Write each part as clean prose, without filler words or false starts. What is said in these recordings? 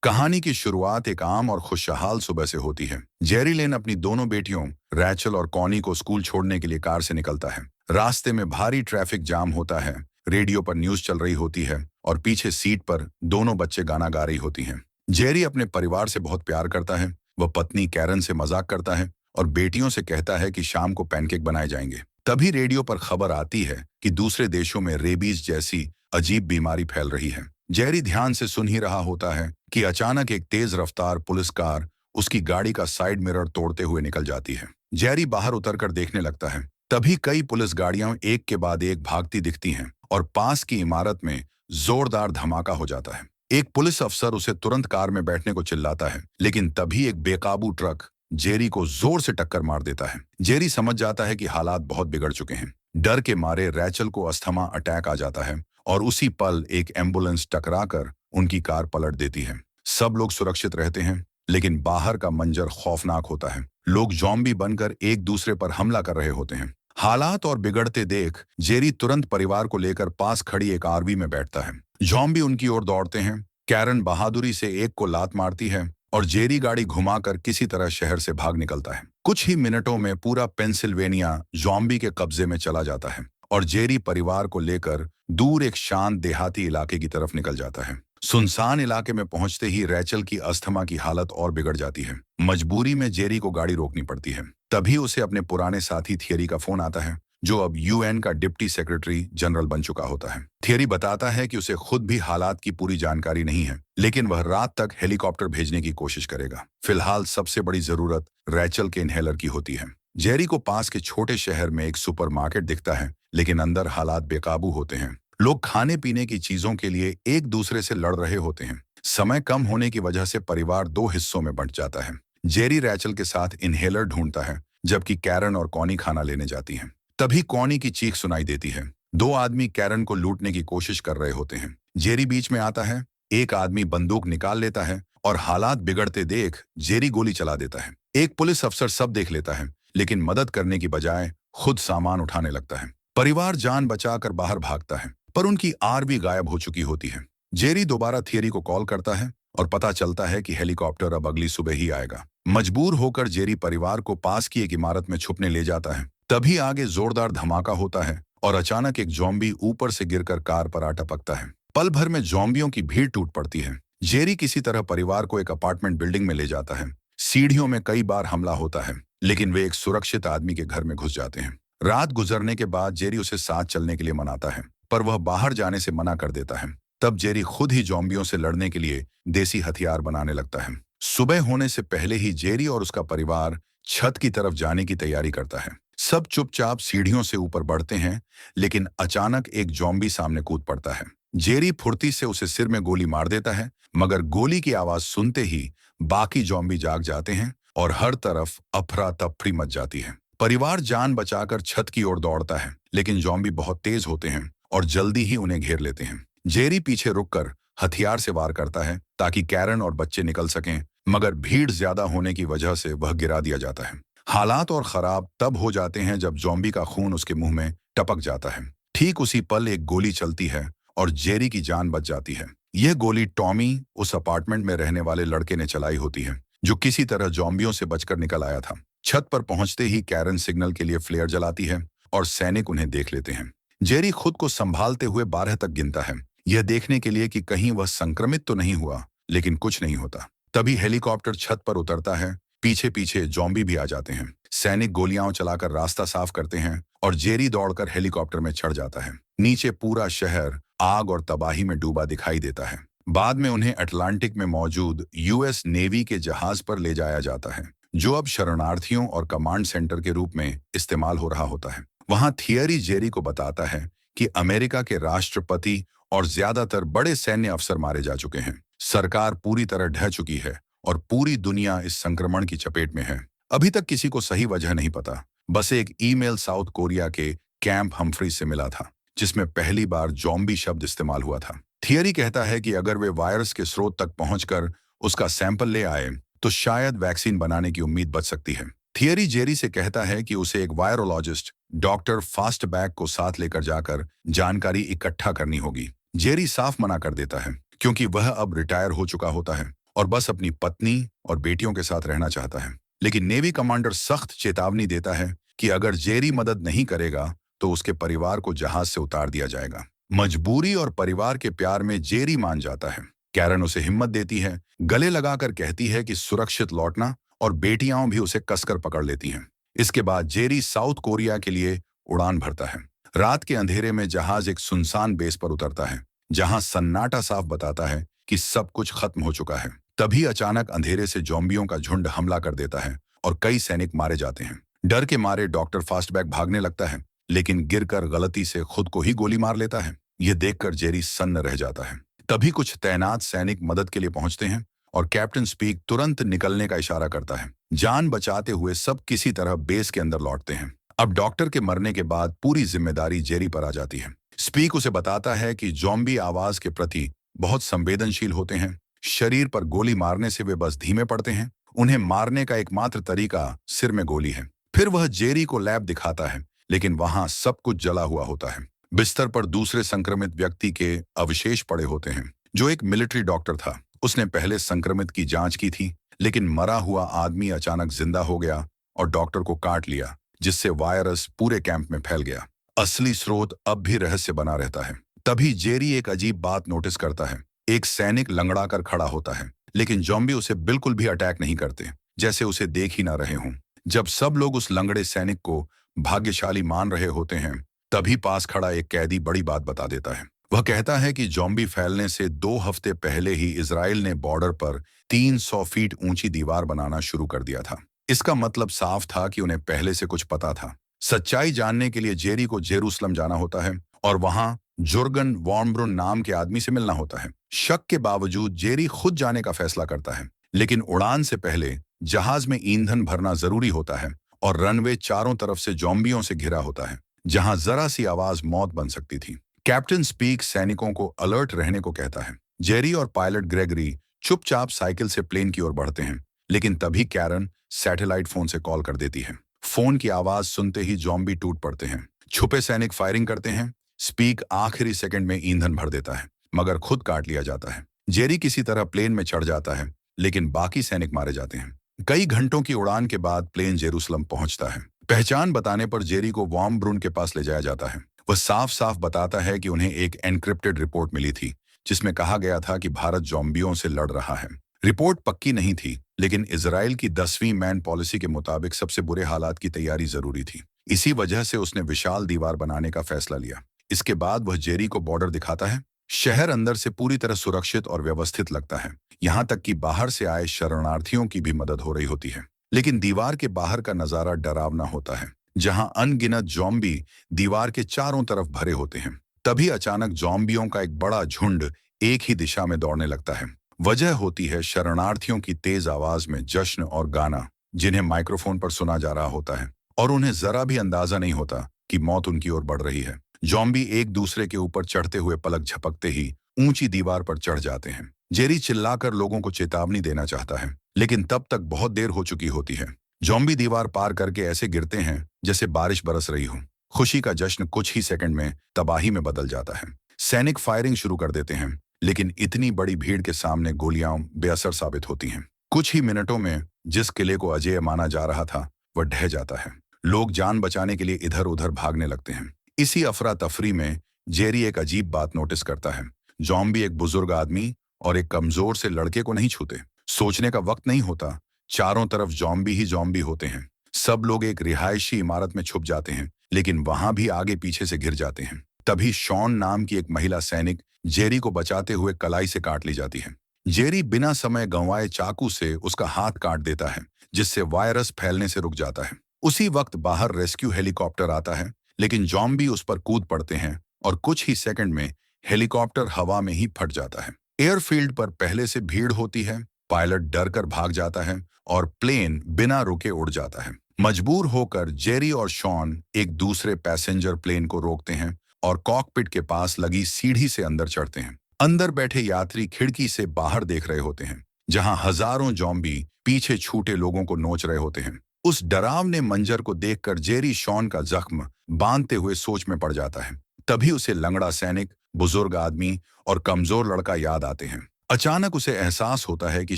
कहानी की शुरुआत एक आम और खुशहाल सुबह से होती है। जेरी लेन अपनी दोनों बेटियों रैचल और कॉनी को स्कूल छोड़ने के लिए कार से निकलता है। रास्ते में भारी ट्रैफिक जाम होता है। रेडियो पर न्यूज चल रही होती है और पीछे सीट पर दोनों बच्चे गाना गा रही होती हैं। जेरी अपने परिवार से बहुत प्यार करता है। वह पत्नी कैरन से मजाक करता है और बेटियों से कहता है कि शाम को पैनकेक बनाए जाएंगे। तभी रेडियो पर खबर आती है कि दूसरे देशों में रेबीज जैसी अजीब बीमारी फैल रही है। जेरी ध्यान से सुन ही रहा होता है कि अचानक एक तेज रफ्तार पुलिस कार उसकी गाड़ी का साइड मिरर तोड़ते हुए निकल जाती है। जेरी बाहर उतरकर देखने लगता है। तभी कई पुलिस गाड़ियां एक के बाद एक भागती दिखती हैं और पास की इमारत में जोरदार धमाका हो जाता है। एक पुलिस अफसर उसे तुरंत कार में बैठने को चिल्लाता है, लेकिन तभी एक बेकाबू ट्रक जेरी को जोर से टक्कर मार देता है। जेरी समझ जाता है कि हालात बहुत बिगड़ चुके हैं। डर के मारे रैचल को अस्थमा अटैक आ जाता है और उसी पल एक एम्बुलेंस टकराकर उनकी कार पलट देती है। सब लोग सुरक्षित रहते हैं, लेकिन बाहर का मंजर खौफनाक होता है। लोग ज़ॉम्बी बनकर एक दूसरे पर हमला कर रहे होते हैं। हालात और बिगड़ते देख जेरी तुरंत परिवार को लेकर पास खड़ी एक आरवी में बैठता है। ज़ॉम्बी उनकी ओर दौड़ते हैं। कैरन बहादुरी से एक को लात मारती है और जेरी गाड़ी घुमाकर किसी तरह शहर से भाग निकलता है। कुछ ही मिनटों में पूरा पेंसिल्वेनिया ज़ॉम्बी के कब्जे में चला जाता है और जेरी परिवार को लेकर दूर एक शांत देहाती इलाके की तरफ निकल जाता है। सुनसान इलाके में पहुंचते ही रैचल की अस्थमा की हालत और बिगड़ जाती है। मजबूरी में जेरी को गाड़ी रोकनी पड़ती है। तभी उसे अपने पुराने साथी थियरी का फोन आता है, जो अब यूएन का डिप्टी सेक्रेटरी जनरल बन चुका होता है। थियरी बताता है कि उसे खुद भी हालात की पूरी जानकारी नहीं है, लेकिन वह रात तक हेलीकॉप्टर भेजने की कोशिश करेगा। फिलहाल सबसे बड़ी जरूरत रैचल के इनहेलर की होती है। जेरी को पास के छोटे शहर में एक सुपरमार्केट दिखता है, लेकिन अंदर हालात बेकाबू होते हैं। लोग खाने पीने की चीजों के लिए एक दूसरे से लड़ रहे होते हैं। समय कम होने की वजह से परिवार दो हिस्सों में बंट जाता है। जेरी रैचल के साथ इनहेलर ढूंढता है, जबकि कैरन और कॉनी खाना लेने जाती हैं। तभी कॉनी की चीख सुनाई देती है। दो आदमी कैरन को लूटने की कोशिश कर रहे होते हैं। जेरी बीच में आता है। एक आदमी बंदूक निकाल लेता है और हालात बिगड़ते देख जेरी गोली चला देता है। एक पुलिस अफसर सब देख लेता है, लेकिन मदद करने की बजाय खुद सामान उठाने लगता है। परिवार जान बचाकर बाहर भागता है, पर उनकी आर भी गायब हो चुकी होती है। जेरी दोबारा थियरी को कॉल करता है और पता चलता है कि हेलीकॉप्टर अब अगली सुबह ही आएगा। मजबूर होकर जेरी परिवार को पास की एक इमारत में छुपने ले जाता है। तभी आगे जोरदार धमाका होता है और अचानक एक ज़ॉम्बी ऊपर से गिरकर कार पर आ टपकता है। पल भर में ज़ॉम्बियों की भीड़ टूट पड़ती है। जेरी किसी तरह परिवार को एक अपार्टमेंट बिल्डिंग में ले जाता है। सीढ़ियों में कई बार हमला होता है, लेकिन वे एक सुरक्षित आदमी के घर में घुस जाते हैं। रात गुजरने के बाद जेरी उसे साथ चलने के लिए मनाता है, पर वह बाहर जाने से मना कर देता है। तब जेरी खुद ही ज़ॉम्बियों से लड़ने के लिए देसी हथियार बनाने लगता है। सुबह होने से पहले ही जेरी और उसका परिवार छत की तरफ जाने की तैयारी करता है। सब चुपचाप सीढ़ियों से ऊपर बढ़ते हैं, लेकिन अचानक एक ज़ॉम्बी सामने कूद पड़ता है। जेरी फुर्ती से उसे सिर में गोली मार देता है, मगर गोली की आवाज सुनते ही बाकी ज़ॉम्बी जाग जाते हैं और हर तरफ अफरा तफरी मच जाती है। परिवार जान बचाकर छत की ओर दौड़ता है, लेकिन ज़ॉम्बी बहुत तेज होते हैं और जल्दी ही उन्हें घेर लेते हैं। जेरी पीछे रुककर हथियार से वार करता है ताकि कैरन और बच्चे निकल सकें, मगर भीड़ ज्यादा होने की वजह से वह गिरा दिया जाता है। हालात और खराब तब हो जाते हैं जब ज़ॉम्बी का खून उसके मुंह में टपक जाता है। ठीक उसी पल एक गोली चलती है और जेरी की जान बच जाती है। यह गोली टॉमी, उस अपार्टमेंट में रहने वाले लड़के ने चलाई होती है, जो किसी तरह ज़ॉम्बियों से बचकर निकल आया था। छत पर पहुंचते ही कैरन सिग्नल के लिए फ्लेयर जलाती है और सैनिक उन्हें देख लेते हैं। जेरी खुद को संभालते हुए 12 तक गिनता है, यह देखने के लिए कि कहीं वह संक्रमित तो नहीं हुआ, लेकिन कुछ नहीं होता। तभी हेलीकॉप्टर छत पर उतरता है। पीछे पीछे ज़ॉम्बी भी आ जाते हैं। सैनिक गोलियां चलाकर रास्ता साफ करते हैं और जेरी दौड़कर हेलीकॉप्टर में चढ़ जाता है। नीचे पूरा शहर आग और तबाही में डूबा दिखाई देता है। बाद में उन्हें अटलांटिक में मौजूद यूएस नेवी के जहाज पर ले जाया जाता है, जो अब शरणार्थियों और कमांड सेंटर के रूप में इस्तेमाल हो रहा होता है। वहां थियरी जेरी को बताता है कि अमेरिका के राष्ट्रपति और ज्यादातर बड़े सैन्य अफसर मारे जा चुके हैं। सरकार पूरी तरह ढह चुकी है और पूरी दुनिया इस संक्रमण की चपेट में है। अभी तक किसी को सही वजह नहीं पता। बस एक ईमेल साउथ कोरिया के कैंप हम्फ्रीज से मिला था, जिसमें पहली बार ज़ॉम्बी शब्द इस्तेमाल हुआ था। थियरी कहता है कि अगर वे वायरस के स्रोत तक पहुंचकर उसका सैंपल ले आए, तो शायद वैक्सीन बनाने की उम्मीद बच सकती है। थियरी जेरी से कहता है कि उसे एक वायरोलॉजिस्ट डॉक्टर फास्टबैक को साथ लेकर जाकर जानकारी इकट्ठा करनी होगी। जेरी साफ मना कर देता है, क्योंकि वह अब रिटायर हो चुका होता है और बस अपनी पत्नी और बेटियों के साथ रहना चाहता है। लेकिन नेवी कमांडर सख्त चेतावनी देता है कि अगर जेरी मदद नहीं करेगा तो उसके परिवार को जहाज से उतार दिया जाएगा। मजबूरी और परिवार के प्यार में जेरी मान जाता है। कैरन उसे हिम्मत देती है, गले लगाकर कहती है कि सुरक्षित लौटना, और बेटियां भी उसे कसकर पकड़ लेती हैं। इसके बाद जेरी साउथ कोरिया के लिए उड़ान भरता है। रात के अंधेरे में जहाज एक सुनसान बेस पर उतरता है, जहां सन्नाटा साफ बताता है कि सब कुछ खत्म हो चुका है। तभी अचानक अंधेरे से ज़ॉम्बियों का झुंड हमला कर देता है और कई सैनिक मारे जाते हैं। डर के मारे डॉक्टर फास्टबैक भागने लगता है, लेकिन गिरकर गलती से खुद को ही गोली मार लेता है। यह देखकर जेरी सन्न रह जाता है। तभी कुछ तैनात सैनिक मदद के लिए पहुंचते हैं और कैप्टन स्पीक तुरंत निकलने का इशारा करता है। जान बचाते हुए सब किसी तरह बेस के अंदर लौटते हैं। अब डॉक्टर के मरने के बाद पूरी जिम्मेदारी जेरी पर आ जाती है। स्पीक उसे बताता है कि ज़ॉम्बी आवाज के प्रति बहुत संवेदनशील होते हैं। शरीर पर गोली मारने से वे बस धीमे पड़ते हैं। उन्हें मारने का एकमात्र तरीका सिर में गोली है। फिर वह जेरी को लैब दिखाता है, लेकिन वहां सब कुछ जला हुआ होता है। बिस्तर पर दूसरे संक्रमित व्यक्ति के अवशेष पड़े होते हैं, जो एक मिलिट्री डॉक्टर था। उसने पहले संक्रमित की जांच की थी, लेकिन मरा हुआ आदमी अचानक जिंदा हो गया और डॉक्टर को काट लिया, जिससे वायरस पूरे कैंप में फैल गया। असली स्रोत अब भी रहस्य बना रहता है। तभी जेरी एक अजीब बात नोटिस करता है। एक सैनिक लंगड़ा कर खड़ा होता है, लेकिन ज़ॉम्बी उसे बिल्कुल भी अटैक नहीं करते, जैसे उसे देख ही ना रहे हों। जब सब लोग उस लंगड़े सैनिक को भाग्यशाली मान रहे होते हैं, तभी पास खड़ा एक कैदी बड़ी बात बता देता है। वह कहता है कि ज़ॉम्बी फैलने से 2 हफ्ते पहले ही इजराइल ने बॉर्डर पर 300 फीट ऊंची दीवार बनाना शुरू कर दिया था। इसका मतलब साफ था कि उन्हें पहले से कुछ पता था। सच्चाई जानने के लिए जेरी को जेरूसलम जाना होता है और वहां जुर्गन वॉर्मब्रुन नाम के आदमी से मिलना होता है। शक के बावजूद जेरी खुद जाने का फैसला करता है, लेकिन उड़ान से पहले जहाज में ईंधन भरना जरूरी होता है और रनवे चारों तरफ से ज़ॉम्बियों से घिरा होता है, जहां जरा सी आवाज मौत बन सकती थी। कैप्टन स्पीक सैनिकों को अलर्ट रहने को कहता है। जेरी और पायलट ग्रेगरी चुपचाप साइकिल से प्लेन की ओर बढ़ते हैं, लेकिन तभी कैरन सैटेलाइट फोन से कॉल कर देती है। फोन की आवाज सुनते ही ज़ॉम्बी टूट पड़ते हैं। छुपे सैनिक फायरिंग करते हैं। स्पीक आखिरी सेकंड में ईंधन भर देता है, मगर खुद काट लिया जाता है। जेरी किसी तरह प्लेन में चढ़ जाता है, लेकिन बाकी सैनिक मारे जाते हैं। कई घंटों की उड़ान के बाद प्लेन जेरूसलम पहुंचता है। पहचान बताने पर जेरी को वॉर्मब्रुन के पास ले जाया जाता है। वह साफ साफ बताता है कि उन्हें एक एनक्रिप्टेड रिपोर्ट मिली थी, जिसमें कहा गया था कि भारत ज़ॉम्बियों से लड़ रहा है। रिपोर्ट पक्की नहीं थी, लेकिन इजराइल की 10वीं मैन पॉलिसी के मुताबिक सबसे बुरे हालात की तैयारी जरूरी थी। इसी वजह से उसने विशाल दीवार बनाने का फैसला लिया। इसके बाद वह जेरी को बॉर्डर दिखाता है। शहर अंदर से पूरी तरह सुरक्षित और व्यवस्थित लगता है, यहाँ तक कि बाहर से आए शरणार्थियों की भी मदद हो रही होती है। लेकिन दीवार के बाहर का नजारा डरावना होता है, जहां अनगिनत ज़ॉम्बी दीवार के चारों तरफ भरे होते हैं। तभी अचानक ज़ॉम्बियों का एक बड़ा झुंड एक ही दिशा में दौड़ने लगता है। वजह होती है शरणार्थियों की तेज आवाज में जश्न और गाना, जिन्हें माइक्रोफोन पर सुना जा रहा होता है, और उन्हें जरा भी अंदाजा नहीं होता कि मौत उनकी ओर बढ़ रही है। ज़ॉम्बी एक दूसरे के ऊपर चढ़ते हुए पलक झपकते ही ऊंची दीवार पर चढ़ जाते हैं। जेरी चिल्लाकर लोगों को चेतावनी देना चाहता है, लेकिन तब तक बहुत देर हो चुकी होती है। ज़ॉम्बी दीवार पार करके ऐसे गिरते हैं जैसे बारिश बरस रही हो। खुशी का जश्न कुछ ही सेकंड में तबाही में बदल जाता है। सैनिक फायरिंग शुरू कर देते हैं, लेकिन इतनी बड़ी भीड़ के सामने गोलियां बेअसर साबित होती हैं। कुछ ही मिनटों में जिस किले को अजेय माना जा रहा था, वह ढह जाता है। लोग जान बचाने के लिए इधर उधर भागने लगते हैं। इसी अफरा तफरी में जेरी एक अजीब बात नोटिस करता है। ज़ॉम्बी एक बुजुर्ग आदमी और एक कमजोर से लड़के को नहीं छूते। सोचने का वक्त नहीं होता, चारों तरफ ज़ॉम्बी ही ज़ॉम्बी होते हैं। सब लोग एक रिहायशी इमारत में छुप जाते हैं, लेकिन वहां भी आगे पीछे से घिर जाते हैं। तभी शॉन नाम की एक महिला सैनिक जेरी को बचाते हुए कलाई से काट ली जाती है। जेरी बिना समय गंवाए चाकू से उसका हाथ काट देता है, जिससे वायरस फैलने से रुक जाता है। उसी वक्त बाहर रेस्क्यू हेलीकॉप्टर आता है, लेकिन ज़ॉम्बी उस पर कूद पड़ते हैं और कुछ ही सेकंड में हेलीकॉप्टर हवा में ही फट जाता है। एयरफील्ड पर पहले से भीड़ होती है। पायलट डर कर भाग जाता है और प्लेन बिना रुके उड़ जाता है। मजबूर होकर जेरी और शॉन एक दूसरे पैसेंजर प्लेन को रोकते हैं और कॉकपिट के पास लगी सीढ़ी से अंदर चढ़ते हैं। अंदर बैठे यात्री खिड़की से बाहर देख रहे होते हैं, जहां हजारों ज़ॉम्बी पीछे छूटे लोगों को नोच रहे होते हैं। उस डरावने मंजर को देखकर जेरी शॉन का जख्म बांधते हुए सोच में पड़ जाता है। तभी उसे लंगड़ा सैनिक, बुजुर्ग आदमी और कमजोर लड़का याद आते हैं। अचानक उसे एहसास होता है कि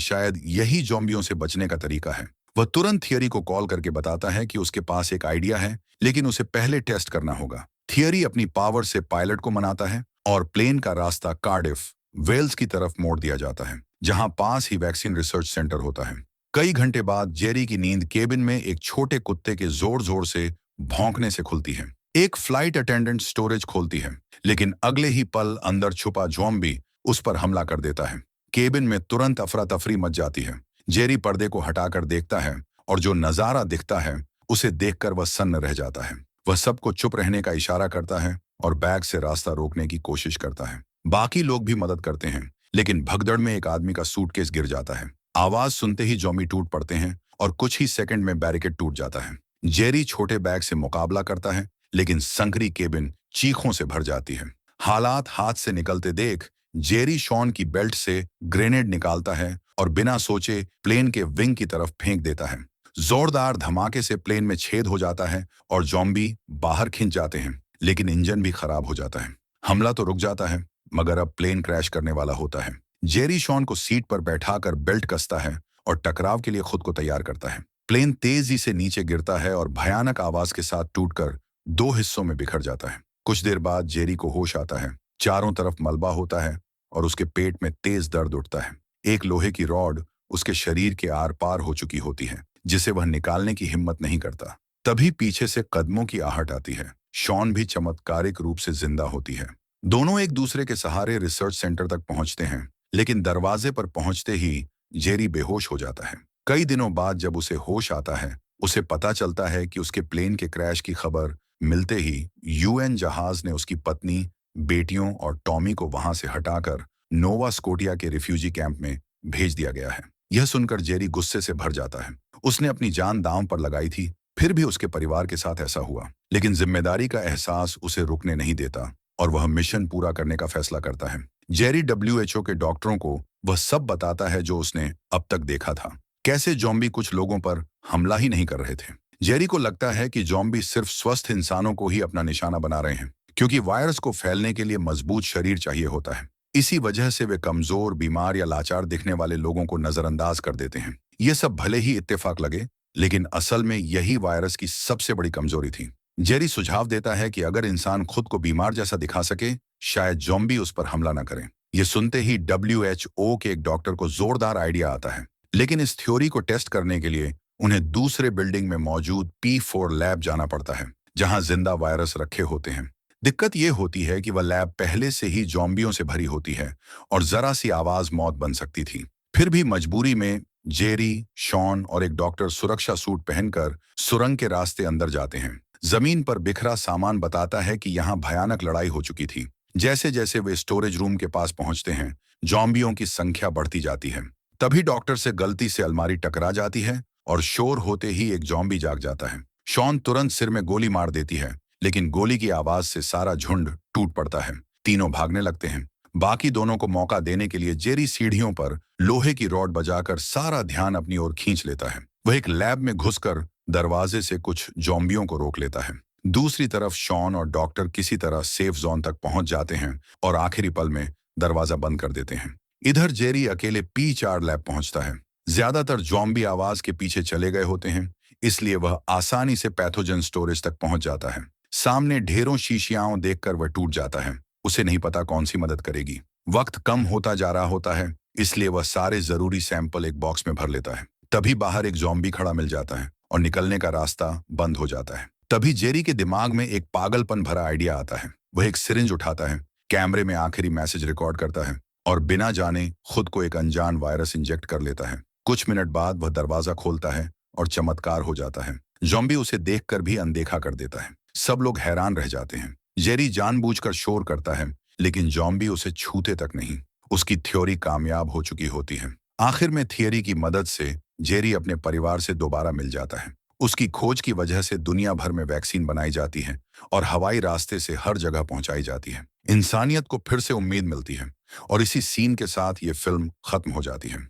शायद यही ज़ॉम्बियों से बचने का तरीका है। वह तुरंत थियरी को कॉल करके बताता है कि उसके पास एक आइडिया है, लेकिन उसे पहले टेस्ट करना होगा। थियरी अपनी पावर से पायलट को मनाता है और प्लेन का रास्ता कार्डिफ, वेल्स की तरफ मोड़ दिया जाता है, जहां पास ही वैक्सीन रिसर्च सेंटर होता है। कई घंटे बाद जेरी की नींद केबिन में एक छोटे कुत्ते के जोर जोर से भौंकने से खुलती है। एक फ्लाइट अटेंडेंट स्टोरेज खोलती है, लेकिन अगले ही पल अंदर छुपा ज़ॉम्बी उस पर हमला कर देता है। केबिन में तुरंत अफरा तफरी मच जाती है। जेरी पर्दे को हटाकर देखता है और जो नजारा दिखता है उसे देखकर वह सन्न रह जाता है। वह सबको चुप रहने का इशारा करता है और बैग से रास्ता रोकने की कोशिश करता है। बाकी लोग भी मदद करते हैं, लेकिन भगदड़ में एक आदमी का सूटकेस गिर जाता है। आवाज सुनते ही ज़ॉम्बी टूट पड़ते हैं और कुछ ही सेकंड में बैरिकेड टूट जाता है। जेरी छोटे बैग से मुकाबला करता है, लेकिन संकरी केबिन चीखों से भर जाती है। हालात हाथ से निकलते देख जेरी शॉन की बेल्ट से ग्रेनेड निकालता है और बिना सोचे प्लेन के विंग की तरफ फेंक देता है। जोरदार धमाके से प्लेन में छेद हो जाता है और ज़ॉम्बी बाहर खिंच जाते हैं, लेकिन इंजन भी खराब हो जाता है। हमला तो रुक जाता है, मगर अब प्लेन क्रैश करने वाला होता है। जेरी शॉन को सीट पर बैठाकर बेल्ट कसता है और टकराव के लिए खुद को तैयार करता है। प्लेन तेजी से नीचे गिरता है और भयानक आवाज के साथ टूटकर दो हिस्सों में बिखर जाता है। कुछ देर बाद जेरी को होश आता है। चारों तरफ मलबा होता है और उसके पेट में तेज दर्द उठता है। एक लोहे की रॉड उसके शरीर के आर पार हो चुकी होती है, जिसे वह निकालने की हिम्मत नहीं करता। तभी पीछे से कदमों की आहट आती है। शॉन भी चमत्कारिक रूप से जिंदा होती है। दोनों एक दूसरे के सहारे रिसर्च सेंटर तक पहुंचते हैं, लेकिन दरवाजे पर पहुंचते ही जेरी बेहोश हो जाता है। कई दिनों बाद जब उसे होश आता है, उसे पता चलता है कि उसके प्लेन के क्रैश की खबर मिलते ही यूएन जहाज ने उसकी पत्नी, बेटियों और टॉमी को वहां से हटाकर नोवा स्कोटिया के रिफ्यूजी कैंप में भेज दिया गया है। यह सुनकर जेरी गुस्से से भर जाता है। उसने अपनी जान दांव पर लगाई थी, फिर भी उसके परिवार के साथ ऐसा हुआ। लेकिन जिम्मेदारी का एहसास उसे रुकने नहीं देता और वह मिशन पूरा करने का फैसला करता है। जेरी डब्ल्यूएचओ के डॉक्टरों को वह सब बताता है जो उसने अब तक देखा था। कैसे ज़ॉम्बी कुछ लोगों पर हमला ही नहीं कर रहे थे। जेरी को लगता है कि ज़ॉम्बी सिर्फ स्वस्थ इंसानों को ही अपना निशाना बना रहे हैं, क्योंकि वायरस को फैलने के लिए मजबूत शरीर चाहिए होता है। इसी वजह से वे कमजोर, बीमार या लाचार दिखने वाले लोगों को नजरअंदाज कर देते हैं। ये सब भले ही इत्तेफाक लगे, लेकिन असल में यही वायरस की सबसे बड़ी कमजोरी थी। जेरी सुझाव देता है कि अगर इंसान खुद को बीमार जैसा दिखा सके, शायद ज़ॉम्बी उस पर हमला न करें। ये सुनते ही डब्ल्यूएचओ के एक डॉक्टर को जोरदार आइडिया आता है, लेकिन इस थ्योरी को टेस्ट करने के लिए उन्हें दूसरे बिल्डिंग में मौजूद P4 लैब जाना पड़ता है, जहां जिंदा वायरस रखे होते हैं। दिक्कत यह होती है कि वह लैब पहले से ही ज़ॉम्बियों से भरी होती है और जरा सी आवाज मौत बन सकती थी। फिर भी मजबूरी में जेरी, शॉन और एक डॉक्टर सुरक्षा सूट पहनकर सुरंग के रास्ते अंदर जाते हैं। जमीन पर बिखरा सामान बताता है कि यहाँ भयानक लड़ाई हो चुकी थी। जैसे जैसे वे स्टोरेज रूम के पास पहुंचते हैं, ज़ॉम्बियों की संख्या बढ़ती जाती है। तभी डॉक्टर से गलती से अलमारी टकरा जाती है और शोर होते ही एक ज़ॉम्बी जाग जाता है। शॉन तुरंत सिर में गोली मार देती है, लेकिन गोली की आवाज से सारा झुंड टूट पड़ता है। तीनों भागने लगते हैं। बाकी दोनों को मौका देने के लिए जेरी सीढ़ियों पर लोहे की रॉड बजाकर सारा ध्यान अपनी ओर खींच लेता है। वह एक लैब में घुसकर दरवाजे से कुछ ज़ॉम्बियों को रोक लेता है। दूसरी तरफ शॉन और डॉक्टर किसी तरह सेफ जोन तक पहुंच जाते हैं और आखिरी पल में दरवाजा बंद कर देते हैं। इधर जेरी अकेले P4 लैब पहुंचता है। ज्यादातर ज़ॉम्बी आवाज के पीछे चले गए होते हैं, इसलिए वह आसानी से पैथोजन स्टोरेज तक पहुंच जाता है। सामने ढेरों शीशियाओं देखकर वह टूट जाता है। उसे नहीं पता कौन सी मदद करेगी। वक्त कम होता जा रहा होता है, इसलिए वह सारे जरूरी सैंपल एक बॉक्स में भर लेता है। तभी बाहर एक ज़ॉम्बी खड़ा मिल जाता है और निकलने का रास्ता बंद हो जाता है। तभी जेरी के दिमाग में एक पागलपन भरा आइडिया आता है। वह एक सिरिंज उठाता है, कैमरे में आखिरी मैसेज रिकॉर्ड करता है और बिना जाने खुद को एक अनजान वायरस इंजेक्ट कर लेता है। कुछ मिनट बाद वह दरवाजा खोलता है और चमत्कार हो जाता है। ज़ॉम्बी उसे देखकर भी अनदेखा कर देता है। सब लोग हैरान रह जाते हैं। जेरी जानबूझकर शोर करता है, लेकिन ज़ॉम्बी उसे छूते तक नहीं। उसकी थ्योरी कामयाब हो चुकी होती है। आखिर में थियरी की मदद से जेरी अपने परिवार से दोबारा मिल जाता है। उसकी खोज की वजह से दुनिया भर में वैक्सीन बनाई जाती है और हवाई रास्ते से हर जगह पहुंचाई जाती है। इंसानियत को फिर से उम्मीद मिलती है और इसी सीन के साथ ये फिल्म खत्म हो जाती है।